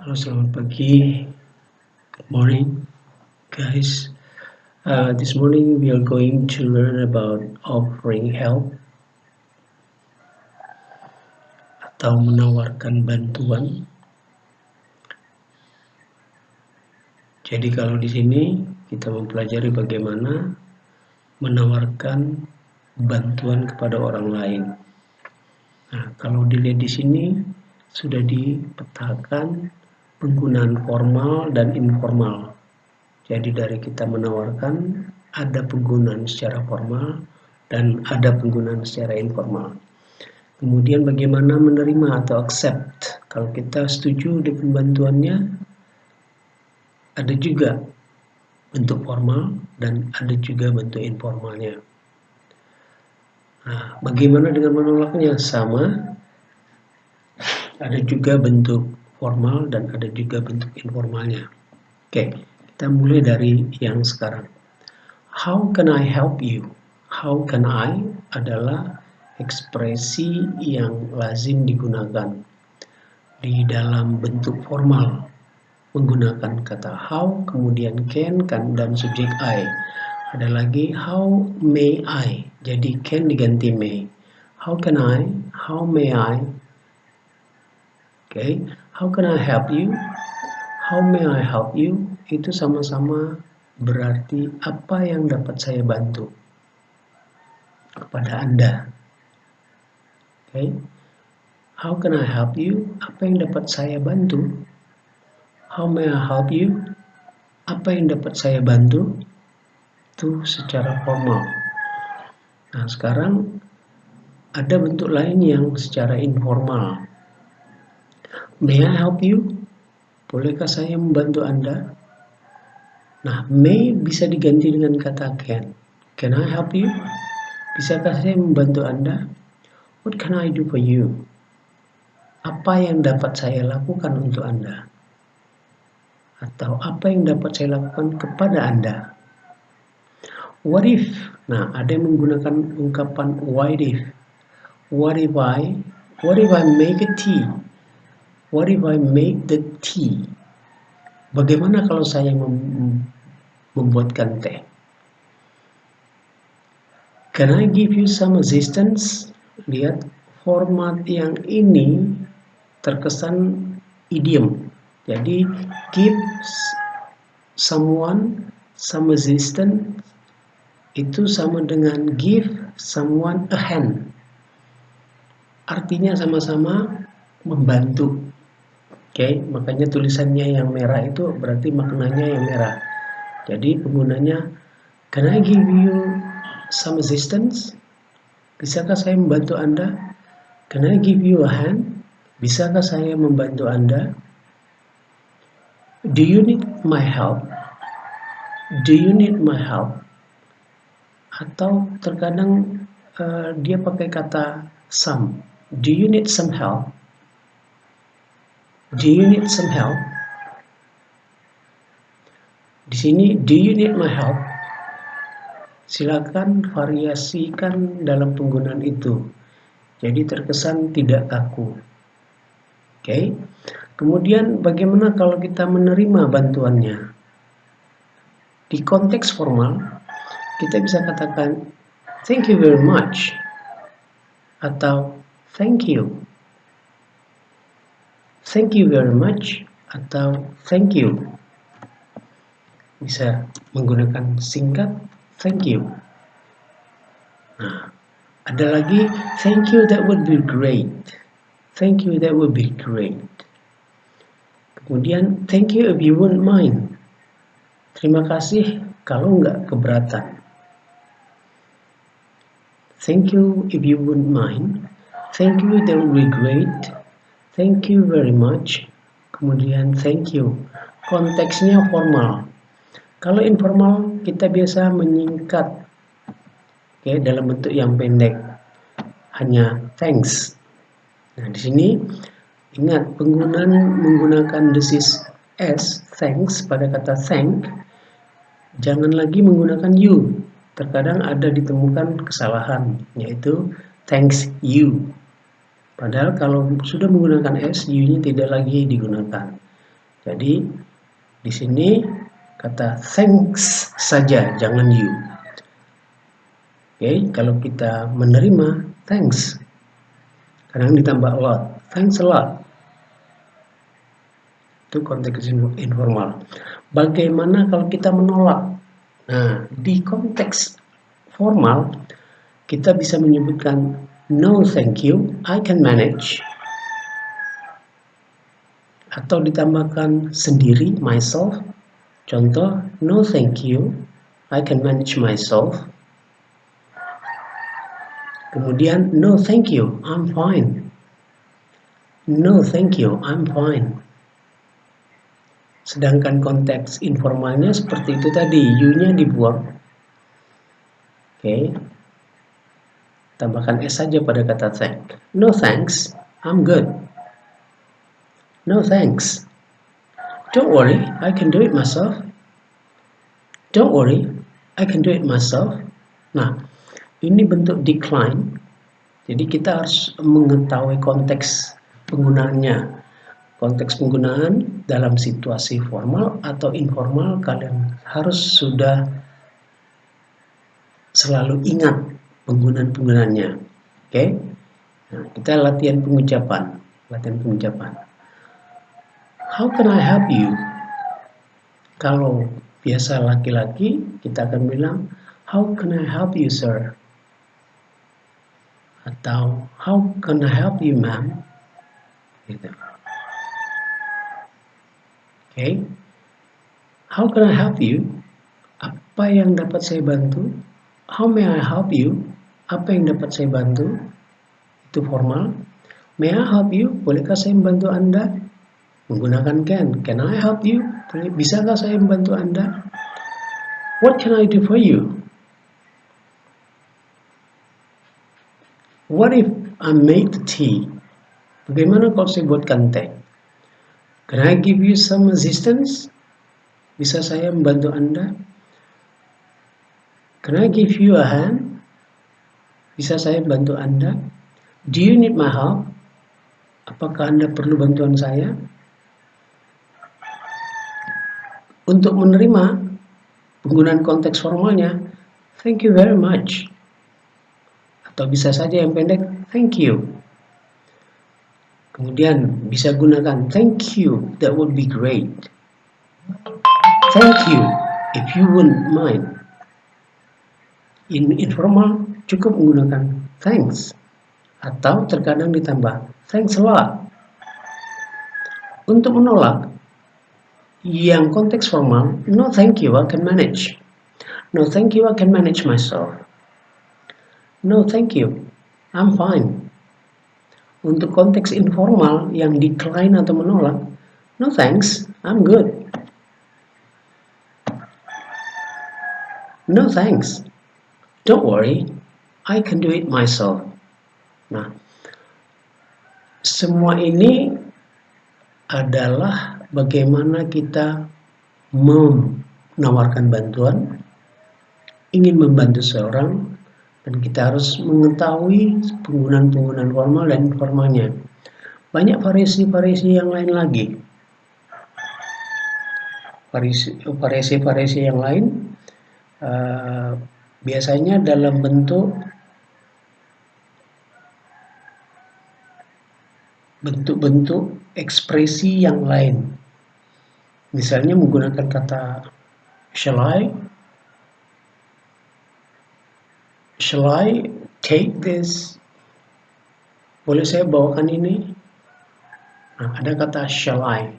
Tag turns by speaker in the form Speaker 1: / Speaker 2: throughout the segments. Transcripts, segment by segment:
Speaker 1: Halo, selamat pagi. Good morning, guys. This morning we are going to learn about offering help atau menawarkan bantuan. Jadi kalau di sini kita mempelajari bagaimana menawarkan bantuan kepada orang lain. Nah, kalau dilihat di sini sudah dipetakan penggunaan formal dan informal. Jadi dari kita menawarkan ada penggunaan secara formal dan ada penggunaan secara informal. Kemudian bagaimana menerima atau accept. Kalau kita setuju dengan bantuannya, ada juga bentuk formal dan ada juga bentuk informalnya. Nah, bagaimana dengan menolaknya? Sama, ada juga bentuk formal dan ada juga bentuk informalnya. Oke, kita mulai dari yang sekarang. How can I help you? How can I adalah ekspresi yang lazim digunakan di dalam bentuk formal, menggunakan kata how, kemudian can dan subjek I. Ada lagi how may I, jadi can diganti may. How can I? How may I? Okay. How can I help you? How may I help you? Itu sama-sama berarti apa yang dapat saya bantu kepada Anda. Okay. How can I help you? Apa yang dapat saya bantu? How may I help you? Apa yang dapat saya bantu? Itu secara formal. Nah, sekarang ada bentuk lain yang secara informal. May I help you? Bolehkah saya membantu Anda? Nah, may bisa diganti dengan kata can. Can I help you? Bisakah saya membantu Anda? What can I do for you? Apa yang dapat saya lakukan untuk Anda? Atau apa yang dapat saya lakukan kepada Anda? What if? Nah, ada yang menggunakan ungkapan what if. What if I make a tea? What if I make the tea? Bagaimana kalau saya membuatkan teh? Can I give you some assistance? Lihat, format yang ini terkesan idiom. Jadi, give someone some assistance itu sama dengan give someone a hand. Artinya sama-sama membantu. Oke, makanya tulisannya yang merah itu berarti maknanya yang merah. Jadi penggunanya, can I give you some assistance? Bisakah saya membantu Anda? Can I give you a hand? Bisakah saya membantu Anda? Do you need my help? Do you need my help? Atau terkadang dia pakai kata some. Do you need some help? Do you need some help? Di sini, do you need my help? Silakan variasikan dalam penggunaan itu. Jadi terkesan tidak kaku. Oke. Kemudian bagaimana kalau kita menerima bantuannya? Di konteks formal, kita bisa katakan thank you very much atau thank you. Thank you very much atau thank you. Bisa menggunakan singkat thank you. Nah, ada lagi thank you, that would be great. Thank you, that would be great. Kemudian thank you if you wouldn't mind. Terima kasih kalau nggak keberatan. Thank you if you wouldn't mind. Thank you, that would be great. Thank you very much. Kemudian thank you. Konteksnya formal. Kalau informal kita biasa menyingkat, oke, dalam bentuk yang pendek, hanya thanks. Nah, di sini ingat penggunaan menggunakan desis s, thanks, pada kata thank, jangan lagi menggunakan you. Terkadang ada ditemukan kesalahan, yaitu thanks you. Padahal kalau sudah menggunakan s, you-nya tidak lagi digunakan. Jadi di sini kata thanks saja, jangan you. Oke, kalau kita menerima thanks, kadang ditambah a lot, thanks a lot. Itu konteks informal. Bagaimana kalau kita menolak? Nah, di konteks formal kita bisa menyebutkan no thank you, I can manage. Atau ditambahkan sendiri, myself. Contoh, no thank you, I can manage myself. Kemudian, no thank you, I'm fine. No thank you, I'm fine. Sedangkan konteks informalnya seperti itu tadi, you-nya dibuang. Oke. Tambahkan S saja pada kata thank. No thanks, I'm good. No thanks. Don't worry, I can do it myself. Don't worry, I can do it myself. Nah, ini bentuk decline. Jadi kita harus mengetahui konteks penggunaannya. Konteks penggunaan dalam situasi formal atau informal, kalian harus sudah selalu ingat penggunaan-penggunaannya. Oke? Nah, kita latihan pengucapan. How can I help you? Kalau biasa laki-laki, kita akan bilang, how can I help you, sir? Atau, how can I help you, ma'am? Gitu. Okay. How can I help you? Apa yang dapat saya bantu? How may I help you? Apa yang dapat saya bantu? Itu formal. May I help you? Bolehkah saya membantu Anda? Menggunakan can. Can I help you? Bisakah saya membantu Anda? What can I do for you? What if I made the tea? Bagaimana kalau saya buatkan teh? Can I give you some assistance? Bisa saya membantu Anda? Can I give you a hand? Bisa saya bantu Anda? Do you need my help? Apakah Anda perlu bantuan saya? Untuk menerima penggunaan konteks formalnya, thank you very much. Atau bisa saja yang pendek, thank you. Kemudian bisa gunakan thank you, that would be great. Thank you, if you wouldn't mind. In informal cukup menggunakan thanks. Atau terkadang ditambah thanks a lot. Untuk menolak, yang konteks formal, no thank you, I can manage. No thank you, I can manage myself. No thank you, I'm fine. Untuk konteks informal yang decline atau menolak, no thanks, I'm good. No thanks, don't worry, I can do it myself. Nah, semua ini adalah bagaimana kita menawarkan bantuan, ingin membantu seorang, dan kita harus mengetahui penggunaan-penggunaan formal dan informalnya. Banyak variasi-variasi yang lain lagi. Variasi-variasi yang lain biasanya dalam bentuk ekspresi yang lain. Misalnya menggunakan kata shall I take this? Boleh saya bawakan ini? Nah, ada kata shall I.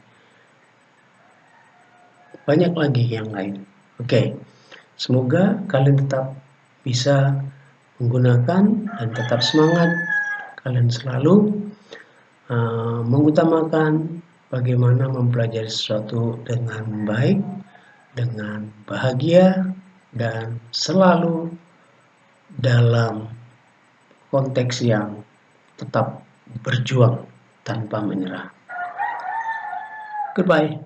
Speaker 1: Banyak lagi yang lain. Oke. Semoga kalian tetap bisa menggunakan dan tetap semangat. Kalian selalu mengutamakan bagaimana mempelajari sesuatu dengan baik, dengan bahagia, dan selalu dalam konteks yang tetap berjuang tanpa menyerah. Goodbye.